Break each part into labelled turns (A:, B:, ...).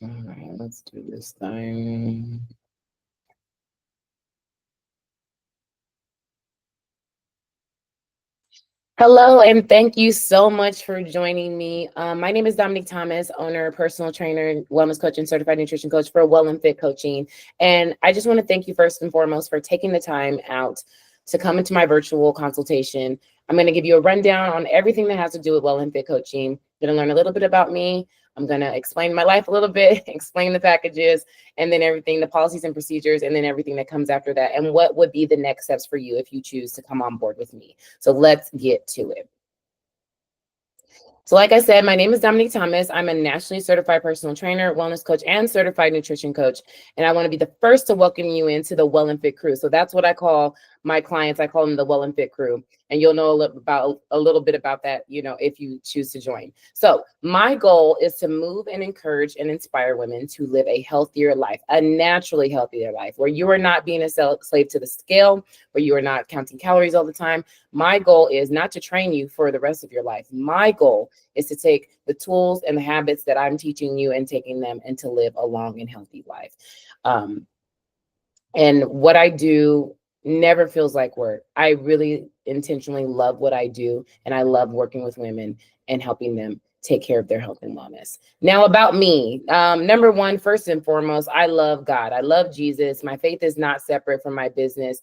A: All right, let's do this thing. Hello, and thank you so much for joining me. My name is Dominique Thomas, owner, personal trainer, wellness coach, and certified nutrition coach for Well and Fit Coaching. And I just want to thank you first and foremost for taking the time out to come into my virtual consultation. I'm going to give you a rundown on everything that has to do with Well and Fit Coaching. Going to learn a little bit about me. I'm going to explain my life a little bit, explain the packages, and then everything, the policies and procedures, and then everything that comes after that, and what would be the next steps for you if you choose to come on board with me. So let's get to it. So, like I said, my name is Dominique Thomas. I'm a nationally certified personal trainer, wellness coach, and certified nutrition coach. And I want to be the first to welcome you into the Well and Fit crew. So that's what I call my clients. I call them the Well and Fit crew. And you'll know a little bit about that, if you choose to join. So my goal is to move and encourage and inspire women to live a healthier life, a naturally healthier life, where you are not being a slave to the scale, where you are not counting calories all the time. My goal is not to train you for the rest of your life. My goal is to take the tools and the habits that I'm teaching you and taking them and to live a long and healthy life. Um, and what I do never feels like work. I really intentionally love what I do, and I love working with women and helping them take care of their health and wellness. Now, about me, number one, first and foremost, I love God. I love Jesus. My faith is not separate from my business.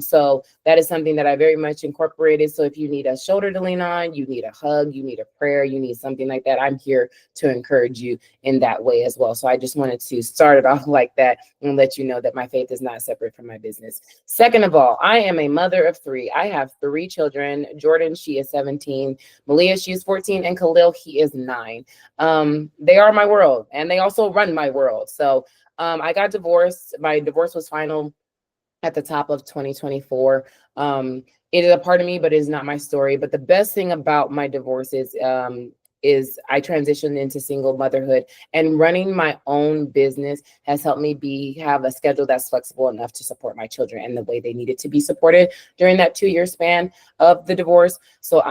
A: So that is something that I very much incorporated. So if you need a shoulder to lean on, you need a hug, you need a prayer, you need something like that, I'm here to encourage you in that way as well. So I just wanted to start it off like that and let you know that my faith is not separate from my business. Second of all, I am a mother of three. I have three children. Jordan, she is 17. Malia, she is 14. And Khalil, he is 9. They are my world, and they also run my world. So I got divorced. My divorce was final at the top of 2024. It is a part of me, but it is not my story. But the best thing about my divorce is I transitioned into single motherhood, and running my own business has helped me have a schedule that's flexible enough to support my children in the way they needed to be supported during that 2-year span of the divorce. So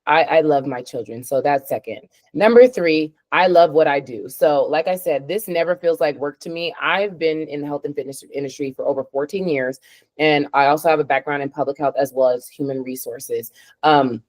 A: I love my children. So that's second. Number three, I love what I do. So like I said, this never feels like work to me. I've been in the health and fitness industry for over 14 years. And I also have a background in public health as well as human resources. When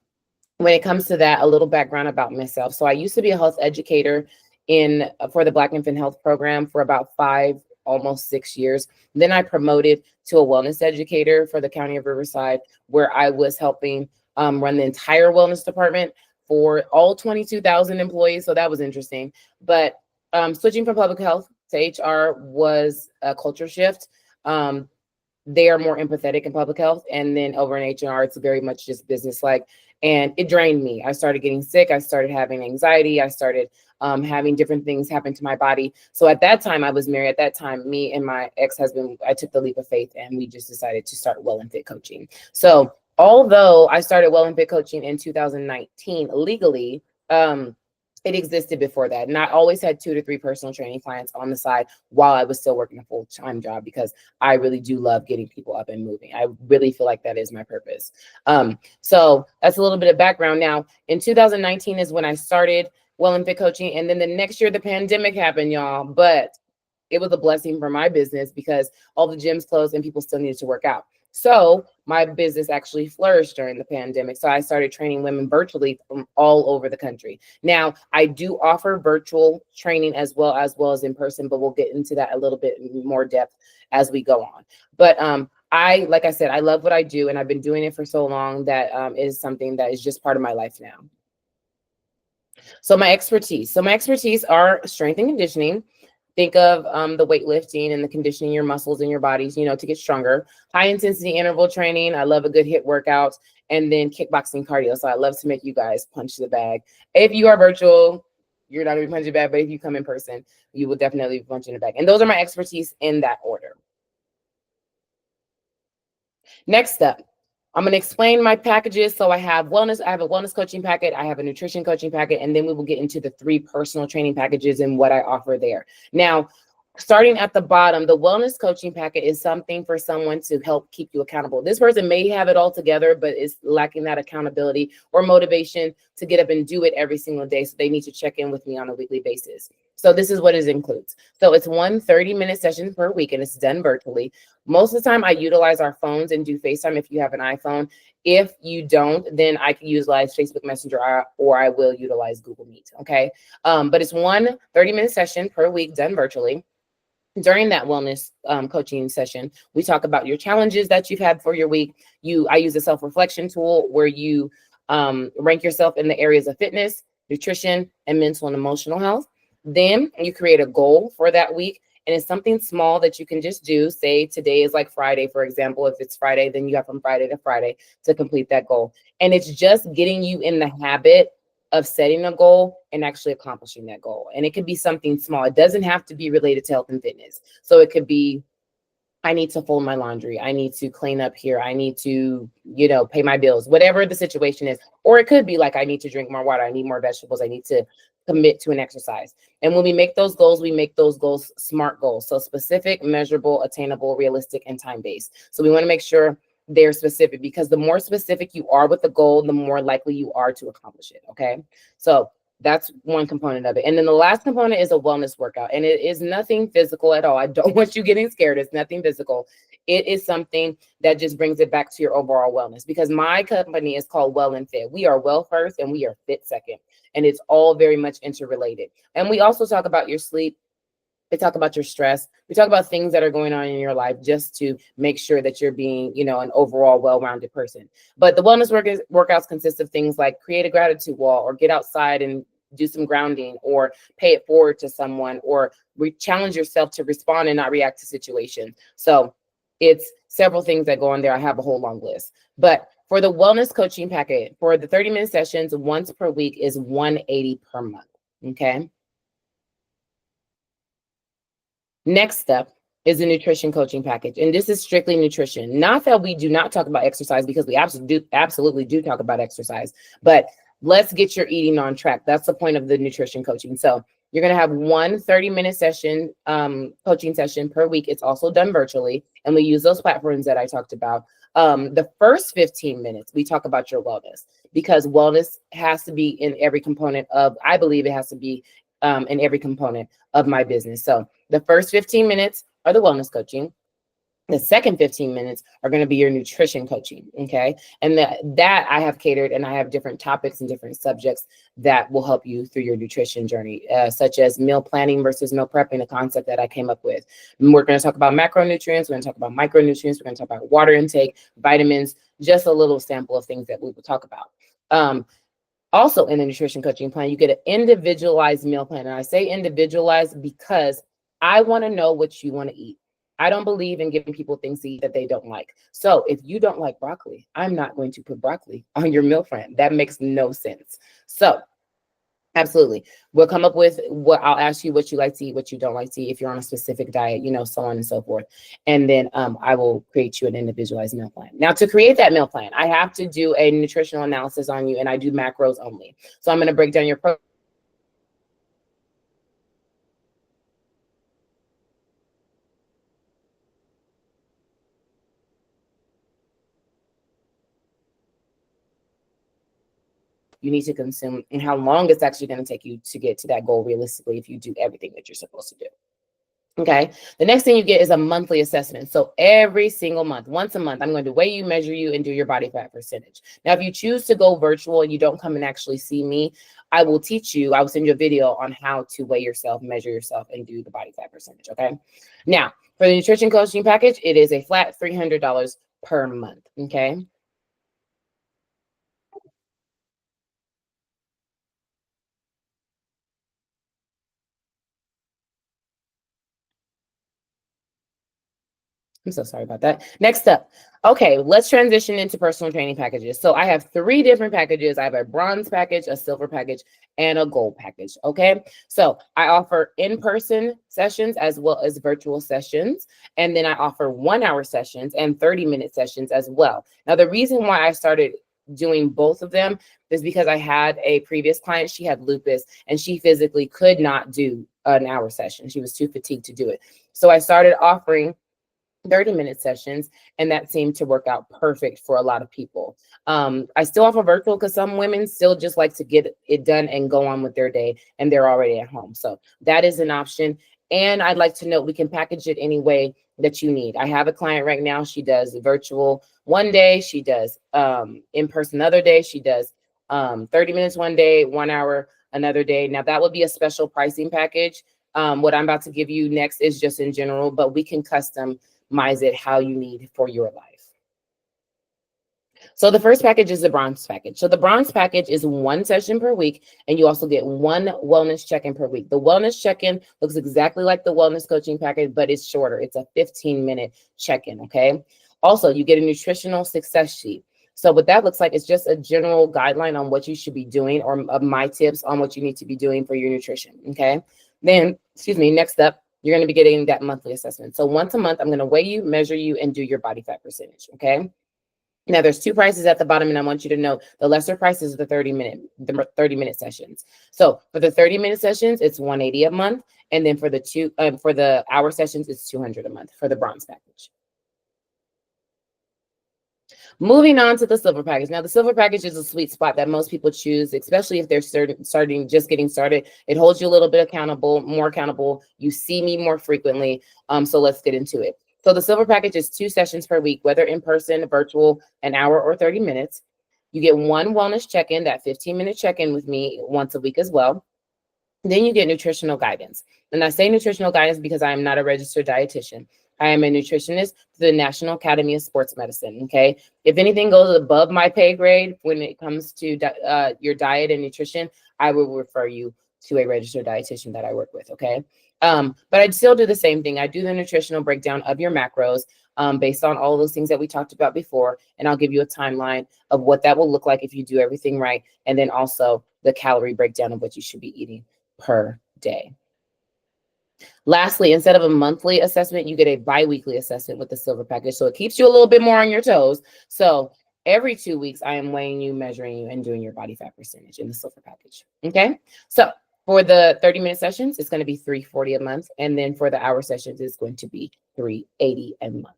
A: it comes to that, a little background about myself. So I used to be a health educator for the Black Infant Health Program for about 5, almost 6 years. Then I promoted to a wellness educator for the County of Riverside, where I was helping run the entire wellness department for all 22,000 employees. So that was interesting. But switching from public health to HR was a culture shift. They are more empathetic in public health. And then over in HR, it's very much just business like. And it drained me. I started getting sick. I started having anxiety. I started having different things happen to my body. So at that time, I was married. At that time, me and my ex-husband, I took the leap of faith and we just decided to start Well and Fit Coaching. So although I started Well and Fit Coaching in 2019 legally, it existed before that. And I always had 2 to 3 personal training clients on the side while I was still working a full-time job, because I really do love getting people up and moving. I really feel like that is my purpose. So that's a little bit of background. Now, in 2019 is when I started Well and Fit Coaching. And then the next year, the pandemic happened, y'all. But it was a blessing for my business because all the gyms closed and people still needed to work out. So my business actually flourished during the pandemic. So I started training women virtually from all over the country. Now, I do offer virtual training as well as in person, but we'll get into that a little bit more depth as we go on. But like I said, I love what I do, and I've been doing it for so long that is something that is just part of my life now. So my expertise are strength and conditioning. Think of the weightlifting and the conditioning your muscles in your bodies, to get stronger. High intensity interval training. I love a good HIIT workout. And then kickboxing cardio. So I love to make you guys punch the bag. If you are virtual, you're not going to be punching the bag, but if you come in person, you will definitely be punching the bag. And those are my expertise in that order. Next up, I'm going to explain my packages. So I have a wellness coaching packet, I have a nutrition coaching packet, and then we will get into the 3 personal training packages and what I offer there. Now, starting at the bottom, the wellness coaching packet is something for someone to help keep you accountable. This person may have it all together, but is lacking that accountability or motivation to get up and do it every single day. So they need to check in with me on a weekly basis. So this is what it includes. So it's one 30-minute session per week, and it's done virtually. Most of the time I utilize our phones and do FaceTime if you have an iPhone. If you don't, then I can utilize Facebook Messenger, or I will utilize Google Meet, okay? But it's one 30-minute session per week done virtually. During that wellness coaching session, we talk about your challenges that you've had for your week. I use a self-reflection tool where you rank yourself in the areas of fitness, nutrition, and mental and emotional health. Then you create a goal for that week, and it's something small that you can just do. Say today is like Friday, for example. If it's Friday, then you have from Friday to Friday to complete that goal. And it's just getting you in the habit of setting a goal and actually accomplishing that goal. And it could be something small. It doesn't have to be related to health and fitness. So it could be, I need to fold my laundry. I need to clean up here. I need to, pay my bills, whatever the situation is. Or it could be like, I need to drink more water. I need more vegetables. I need to commit to an exercise. And when we make those goals, SMART goals. So specific, measurable, attainable, realistic, and time-based. So we want to make sure they're specific, because the more specific you are with the goal, the more likely you are to accomplish it. Okay. So that's one component of it. And then the last component is a wellness workout. And it is nothing physical at all. I don't want you getting scared. It's nothing physical. It is something that just brings it back to your overall wellness, because my company is called Well and Fit. We are well first and we are fit second. And it's all very much interrelated. And we also talk about your sleep. We talk about your stress. We talk about things that are going on in your life just to make sure that you're being, an overall well-rounded person. But the wellness workouts consist of things like create a gratitude wall, or get outside and do some grounding, or pay it forward to someone, or challenge yourself to respond and not react to situations. So it's several things that go on there. I have a whole long list. But for the wellness coaching packet, for the 30-minute sessions once per week is $180 per month. Okay. Next up is a nutrition coaching package. And this is strictly nutrition. Not that we do not talk about exercise, because we absolutely do talk about exercise, but let's get your eating on track. That's the point of the nutrition coaching. So you're going to have one 30-minute session, coaching session per week. It's also done virtually. And we use those platforms that I talked about. The first 15 minutes, we talk about your wellness, because wellness has to be in every component of, I believe it has to be in every component of my business. So the first 15 minutes are the wellness coaching. The second 15 minutes are going to be your nutrition coaching. Okay. And that I have catered, and I have different topics and different subjects that will help you through your nutrition journey, such as meal planning versus meal prepping, a concept that I came up with. And we're going to talk about macronutrients. We're going to talk about micronutrients. We're going to talk about water intake, vitamins, just a little sample of things that we will talk about. Also in the nutrition coaching plan, you get an individualized meal plan. And I say individualized because I want to know what you want to eat. I don't believe in giving people things to eat that they don't like. So if you don't like broccoli, I'm not going to put broccoli on your meal plan. That makes no sense. So absolutely. We'll come up with I'll ask you what you like to eat, what you don't like to eat, if you're on a specific diet, so on and so forth. And then I will create you an individualized meal plan. Now, to create that meal plan, I have to do a nutritional analysis on you, and I do macros only. So I'm going to break down your protein. You need to consume, and how long it's actually going to take you to get to that goal realistically if you do everything that you're supposed to do. Okay. The next thing you get is a monthly assessment. So every single month, once a month, I'm going to weigh you, measure you, and do your body fat percentage. Now, if you choose to go virtual and you don't come and actually see me, I will send you a video on how to weigh yourself, measure yourself, and do the body fat percentage. Okay. Now, for the nutrition coaching package, it is a flat $300 per month. Okay. I'm so sorry about that. Next up. Okay, let's transition into personal training packages. So I have 3 different packages. I have a bronze package, a silver package, and a gold package. Okay, so I offer in-person sessions as well as virtual sessions. And then I offer 1-hour sessions and 30-minute sessions as well. Now, the reason why I started doing both of them is because I had a previous client. She had lupus, and she physically could not do an hour session. She was too fatigued to do it. So I started offering 30-minute sessions, and that seemed to work out perfect for a lot of people. I still offer virtual because some women still just like to get it done and go on with their day, and they're already at home. So that is an option. And I'd like to note we can package it any way that you need. I have a client right now. She does virtual one day. She does in person another day. She does 30 minutes one day, 1 hour another day. Now that would be a special pricing package. What I'm about to give you next is just in general, but we can customize it how you need for your life. So the first package is the bronze package. So the bronze package is 1 session per week, and you also get 1 wellness check-in per week. The wellness check-in looks exactly like the wellness coaching package, but it's shorter. It's a 15-minute check-in, okay? Also, you get a nutritional success sheet. So what that looks like is just a general guideline on what you should be doing, or my tips on what you need to be doing for your nutrition, okay? Then, next up, you're going to be getting that monthly assessment. So once a month, I'm going to weigh you, measure you, and do your body fat percentage, okay? Now there's 2 prices at the bottom, and I want you to know the lesser price is the 30-minute sessions. So for the 30-minute sessions, it's $180 a month, and then for the hour sessions, it's $200 a month for the bronze package. Moving on to the silver package. Now, the silver package is a sweet spot that most people choose, especially if they're just getting started. It holds you a little bit more accountable. You see me more frequently. So let's get into it. So the silver package is 2 sessions per week, whether in person, virtual, an hour, or 30 minutes. You get 1 wellness check-in, that 15-minute check-in with me once a week as well. Then you get nutritional guidance. And I say nutritional guidance because I am not a registered dietitian. I am a nutritionist to the National Academy of Sports Medicine, okay? If anything goes above my pay grade when it comes to your diet and nutrition, I will refer you to a registered dietitian that I work with, okay? But I'd still do the same thing. I do the nutritional breakdown of your macros based on all of those things that we talked about before, and I'll give you a timeline of what that will look like if you do everything right, and then also the calorie breakdown of what you should be eating per day. Lastly, instead of a monthly assessment, you get a bi-weekly assessment with the silver package. So it keeps you a little bit more on your toes. So every 2 weeks, I am weighing you, measuring you, and doing your body fat percentage in the silver package. Okay. So for the 30-minute sessions, it's going to be $340 a month. And then for the hour sessions, it's going to be $380 a month.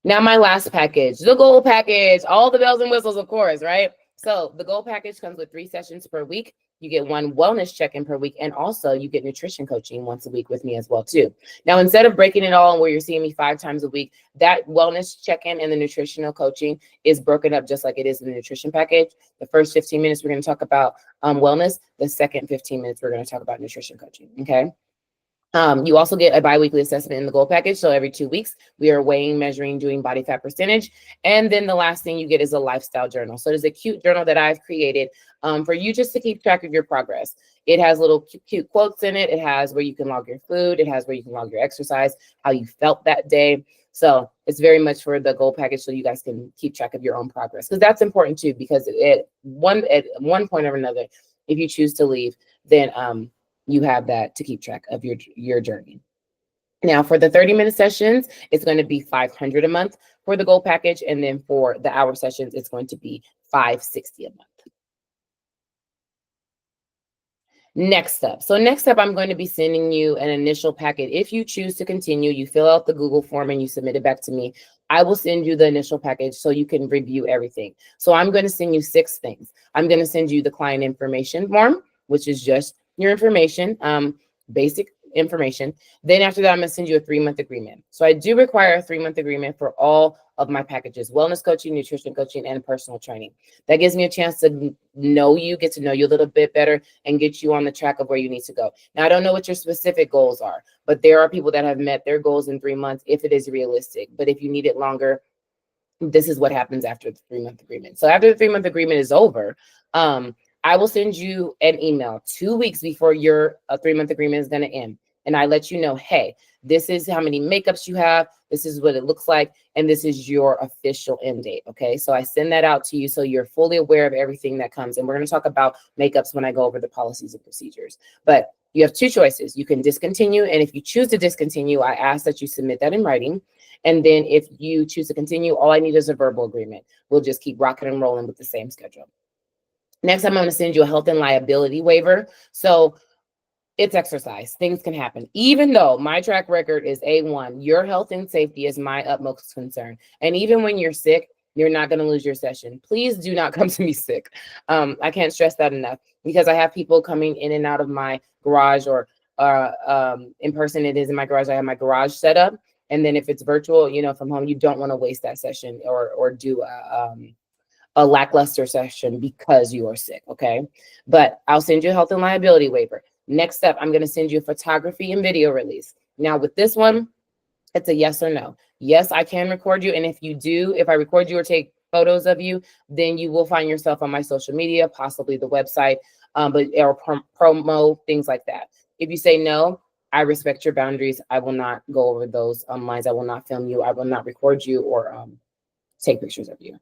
A: Now, my last package, the gold package, all the bells and whistles, of course, right? So the gold package comes with 3 sessions per week. You get 1 wellness check-in per week, and also you get nutrition coaching once a week with me as well too. Now, instead of breaking it all where you're seeing me 5 times a week, that wellness check-in and the nutritional coaching is broken up just like it is in the nutrition package. The first 15 minutes, we're going to talk about wellness. The second 15 minutes, we're going to talk about nutrition coaching, okay? You also get a bi-weekly assessment in the gold package. So every 2 weeks, we are weighing, measuring, doing body fat percentage. And then the last thing you get is a lifestyle journal. So it is a cute journal that I've created for you just to keep track of your progress. It has little cute quotes in it. It has where you can log your food. It has where you can log your exercise, how you felt that day. So it's very much for the gold package so you guys can keep track of your own progress. Because that's important too, because at one point or another, if you choose to leave, then you have that to keep track of your journey. Now, for the 30-minute sessions, it's going to be $500 a month for the gold package. And then for the hour sessions, it's going to be $560 a month. Next up, I'm going to be sending you an initial packet. If you choose to continue, you fill out the Google form and you submit it back to me. I will send you the initial package so you can review everything. So I'm going to send you 6 things. I'm going to send you the client information form, which is just your information, basic information. Then after that, I'm going to send you a 3-month agreement. So I do require a 3-month agreement for all of my packages: wellness coaching, nutrition coaching, and personal training. That gives me a chance to get to know you a little bit better and get you on the track of where you need to go. Now, I don't know what your specific goals are, but there are people that have met their goals in 3 months if it is realistic. But if you need it longer, this is what happens after the 3-month agreement. So after the 3-month agreement is over, I will send you an email 2 weeks before your 3-month agreement is going to end. And I let you know, hey, this is how many makeups you have. This is what it looks like. And this is your official end date. Okay. So I send that out to you so you're fully aware of everything that comes. And we're going to talk about makeups when I go over the policies and procedures. But you have 2 choices. You can discontinue. And if you choose to discontinue, I ask that you submit that in writing. And then if you choose to continue, all I need is a verbal agreement. We'll just keep rocking and rolling with the same schedule. Next, I'm going to send you a health and liability waiver. So It's exercise. Things can happen. Even though my track record is A1, your health and safety is my utmost concern. And even when you're sick, you're not going to lose your session. Please do not come to me sick. I can't stress that enough, because I have people coming in and out of my garage, or in person, it is in my garage. I have my garage set up. And then if it's virtual, from home, you don't want to waste that session, or do a lackluster session because you are sick. Okay. But I'll send you a health and liability waiver. Next up, I'm going to send you a photography and video release. Now with this one, it's a yes or no. Yes, I can record you. And if I record you or take photos of you, then you will find yourself on my social media, possibly the website, or promo, things like that. If you say no, I respect your boundaries. I will not go over those lines. I will not film you. I will not record you or take pictures of you.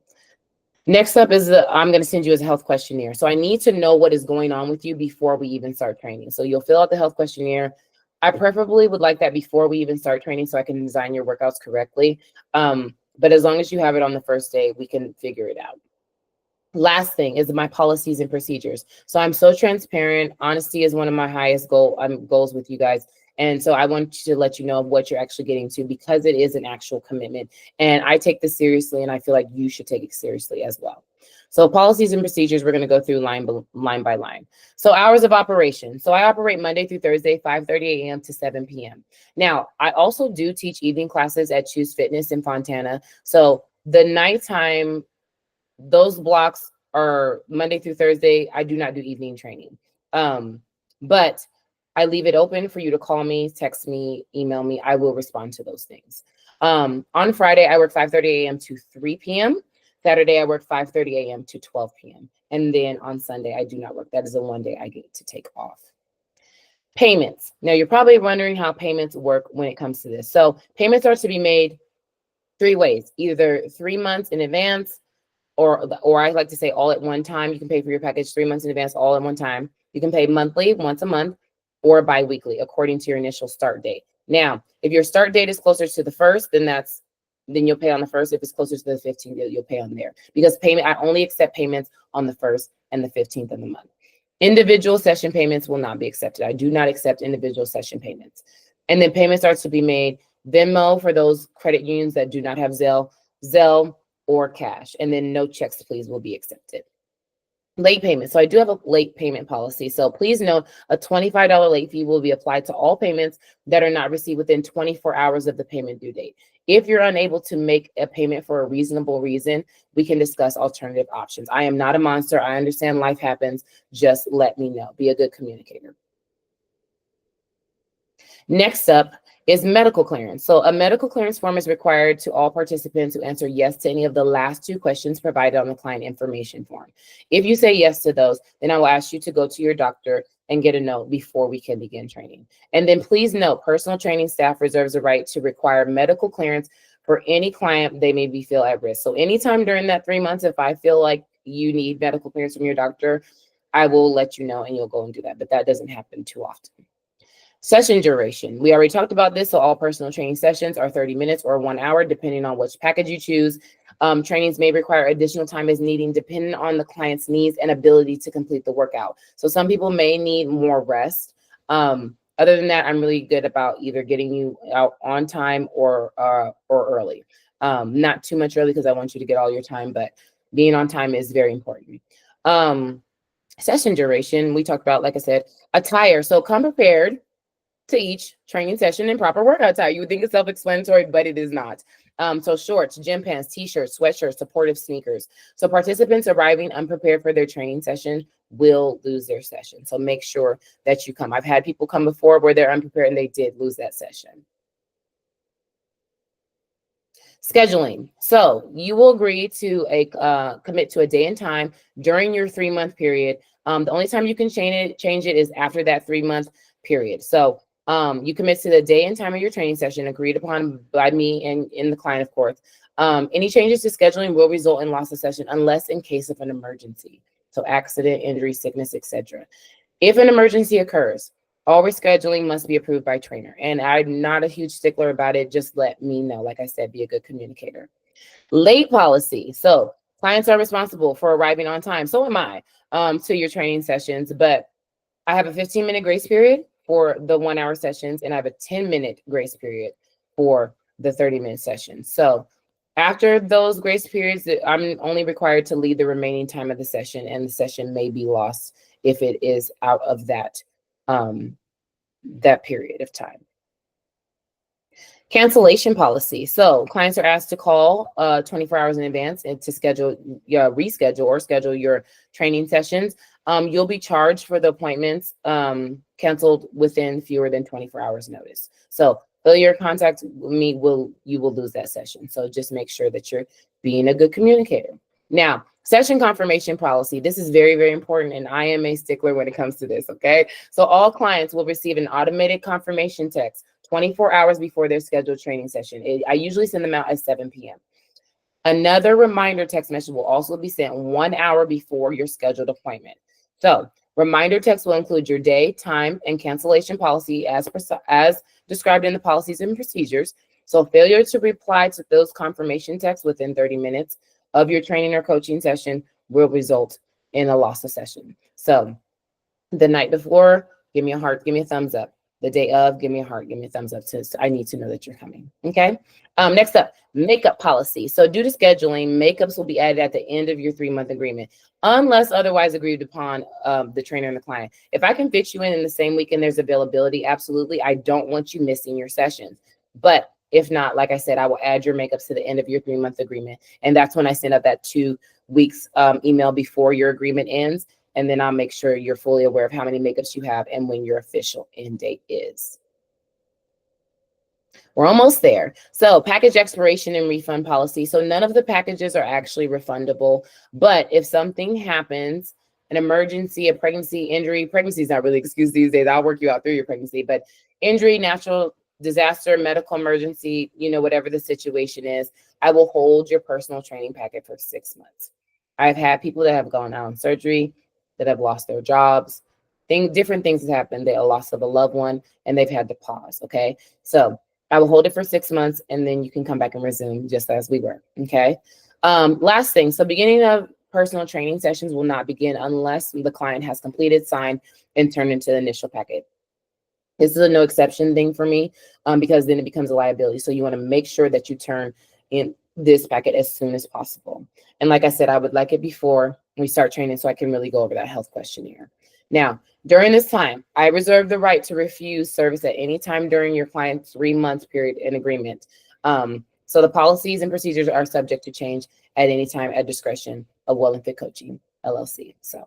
A: Next up is I'm going to send you a health questionnaire. So I need to know what is going on with you before we even start training. So you'll fill out the health questionnaire. I preferably would like that before we even start training, so I can design your workouts correctly. But as long as you have it on the first day, we can figure it out. Last thing is my policies and procedures. So I'm so transparent. Honesty is one of my highest goals with you guys. And so I want to let you know what you're actually getting to, because it is an actual commitment. And I take this seriously, and I feel like you should take it seriously as well. So policies and procedures, we're going to go through line by line. So hours of operation. So I operate Monday through Thursday, 5:30 a.m. to 7 p.m. Now, I also do teach evening classes at Choose Fitness in Fontana. So the nighttime, those blocks are Monday through Thursday. I do not do evening training. But I leave it open for you to call me, text me, email me. I will respond to those things. On Friday, I work 5:30 a.m. to 3 p.m. Saturday, I work 5:30 a.m. to 12 p.m. And then on Sunday, I do not work. That is the one day I get to take off. Payments. Now, you're probably wondering how payments work when it comes to this. So payments are to be made 3 ways, either 3 months in advance, or I like to say all at one time. You can pay for your package 3 months in advance, all at one time. You can pay monthly, once a month, or biweekly, according to your initial start date. Now, if your start date is closer to the 1st, then you'll pay on the 1st. If it's closer to the 15th, you'll pay on there. Because I only accept payments on the 1st and the 15th of the month. Individual session payments will not be accepted. I do not accept individual session payments. And then payments are to be made Venmo for those credit unions that do not have Zelle, or cash. And then no checks, please, will be accepted. Late payment. So I do have a late payment policy. So please note, a $25 late fee will be applied to all payments that are not received within 24 hours of the payment due date. If you're unable to make a payment for a reasonable reason, we can discuss alternative options. I am not a monster. I understand life happens. Just let me know. Be a good communicator. Next up is medical clearance. So a medical clearance form is required to all participants who answer yes to any of the last 2 questions provided on the client information form. If you say yes to those, then I will ask you to go to your doctor and get a note before we can begin training. And then please note, personal training staff reserves the right to require medical clearance for any client they may feel at risk. So anytime during that 3 months, if I feel like you need medical clearance from your doctor, I will let you know and you'll go and do that. But that doesn't happen too often. Session duration. We already talked about this. So all personal training sessions are 30 minutes or 1 hour, depending on which package you choose. Trainings may require additional time as needing, depending on the client's needs and ability to complete the workout. So some people may need more rest. Other than that, I'm really good about either getting you out on time or early. Not too much early because I want you to get all your time, but being on time is very important. Session duration, we talked about, like I said, attire. So come prepared to each training session in proper workout attire. You would think it's self-explanatory, but it is not. So shorts, gym pants, t-shirts, sweatshirts, supportive sneakers. So participants arriving unprepared for their training session will lose their session. So make sure that you come. I've had people come before where they're unprepared and they did lose that session. Scheduling. So you will agree to commit to a day and time during your 3-month period. The only time you can change it is after that 3-month period. So you commit to the day and time of your training session agreed upon by me and in the client, of course. Any changes to scheduling will result in loss of session unless in case of an emergency. So accident, injury, sickness, etc. If an emergency occurs, all rescheduling must be approved by trainer. And I'm not a huge stickler about it. Just let me know. Like I said, be a good communicator. Late policy. So clients are responsible for arriving on time. So am I to your training sessions, but I have a 15-minute grace period for the 1 hour sessions, and I have a 10-minute grace period for the 30-minute session. So after those grace periods, I'm only required to lead the remaining time of the session, and the session may be lost if it is out of that that period of time. Cancellation policy. So clients are asked to call 24 hours in advance and to reschedule or schedule your training sessions. You'll be charged for the appointments canceled within fewer than 24 hours notice. So failure to contact me, you will lose that session. So just make sure that you're being a good communicator. Now, session confirmation policy. This is very, very important, and I am a stickler when it comes to this, okay? So all clients will receive an automated confirmation text 24 hours before their scheduled training session. I usually send them out at 7 p.m. Another reminder text message will also be sent 1 hour before your scheduled appointment. So reminder text will include your day, time, and cancellation policy as described in the policies and procedures. So failure to reply to those confirmation texts within 30 minutes of your training or coaching session will result in a loss of session. So the night before, give me a heart, give me a thumbs up. The day of, give me a heart, give me a thumbs up. So I need to know that you're coming. Okay. Next up, makeup policy. So due to scheduling, makeups will be added at the end of your 3-month agreement, unless otherwise agreed upon the trainer and the client. If I can fit you in the same week and there's availability, absolutely. I don't want you missing your sessions. But if not, like I said, I will add your makeups to the end of your 3-month agreement. And that's when I send out that 2 weeks email before your agreement ends. And then I'll make sure you're fully aware of how many makeups you have and when your official end date is. We're almost there. So package expiration and refund policy. So none of the packages are actually refundable, but if something happens, an emergency, a pregnancy, injury, pregnancy is not really an excuse these days. I'll work you out through your pregnancy, but injury, natural disaster, medical emergency, whatever the situation is, I will hold your personal training packet for 6 months. I've had people that have gone out on surgery, that have lost their jobs, different things have happened. They a loss of a loved one, and they've had to pause. Okay, so I will hold it for 6 months, and then you can come back and resume just as we were. Okay. Last thing. So beginning of personal training sessions will not begin unless the client has completed, signed, and turned into the initial packet. This is a no exception thing for me because then it becomes a liability. So you want to make sure that you turn in this packet as soon as possible. And like I said, I would like it before we start training so I can really go over that health questionnaire. Now, during this time, I reserve the right to refuse service at any time during your client's 3-month period in agreement. So the policies and procedures are subject to change at any time at discretion of Well and Fit Coaching, LLC. So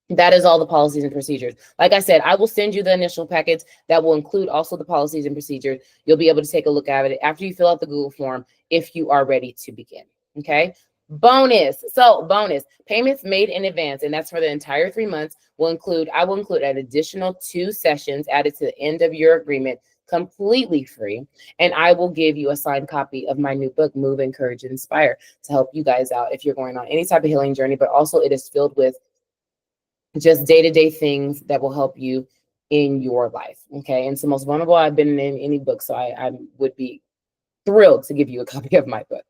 A: that is all the policies and procedures. Like I said, I will send you the initial packets that will include also the policies and procedures. You'll be able to take a look at it after you fill out the Google form if you are ready to begin. Okay. Bonus. So bonus payments made in advance, and that's for the entire 3 months, I will include an additional 2 sessions added to the end of your agreement, completely free. And I will give you a signed copy of my new book, Move, Encourage, and Inspire, to help you guys out if you're going on any type of healing journey, but also it is filled with just day-to-day things that will help you in your life. Okay. And it's the most vulnerable I've been in any book. So I would be thrilled to give you a copy of my book.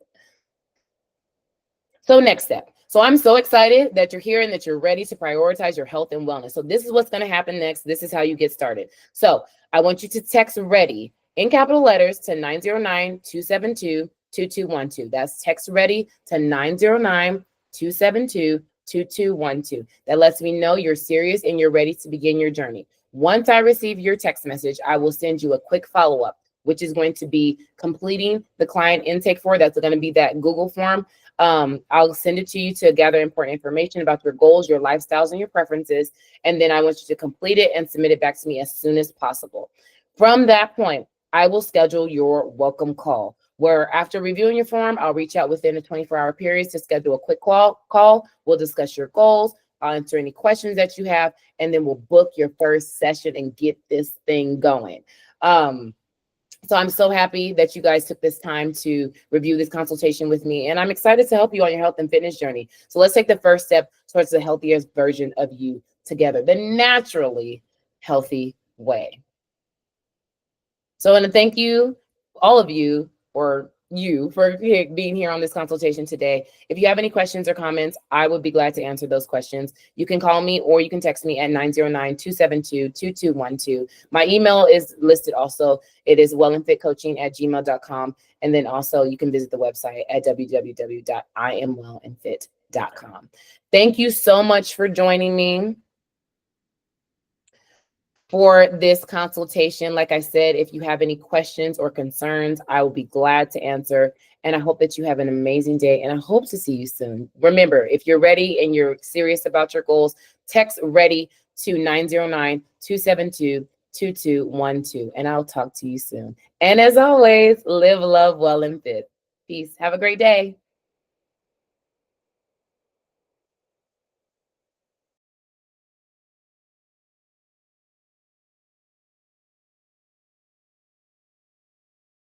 A: So next step. So I'm so excited that you're here and that you're ready to prioritize your health and wellness. So this is what's going to happen next. This is how you get started. So I want you to text READY in capital letters to 909-272-2212. That's text READY to 909-272-2212. That lets me know you're serious and you're ready to begin your journey. Once I receive your text message, I will send you a quick follow-up, which is going to be completing the client intake form. That's going to be that Google form. I'll send it to you to gather important information about your goals, your lifestyles, and your preferences. And then I want you to complete it and submit it back to me as soon as possible. From that point, I will schedule your welcome call, where after reviewing your form, I'll reach out within a 24-hour period to schedule a quick call. We'll discuss your goals. I'll answer any questions that you have, and then we'll book your first session and get this thing going. So I'm so happy that you guys took this time to review this consultation with me, and I'm excited to help you on your health and fitness journey. So let's take the first step towards the healthiest version of you together, the naturally healthy way. So I want to thank you, all of you, or you for being here on this consultation today. If you have any questions or comments, I would be glad to answer those questions. You can call me or you can text me at 909-272-2212. My email is listed also. It is wellandfitcoaching@gmail.com. And then also you can visit the website at www.iamwellandfit.com. Thank you so much for joining me for this consultation. Like I said, if you have any questions or concerns, I will be glad to answer. And I hope that you have an amazing day, and I hope to see you soon. Remember, if you're ready and you're serious about your goals, text READY to 909-272-2212, and I'll talk to you soon. And as always, live, love, well, and fit. Peace. Have a great day.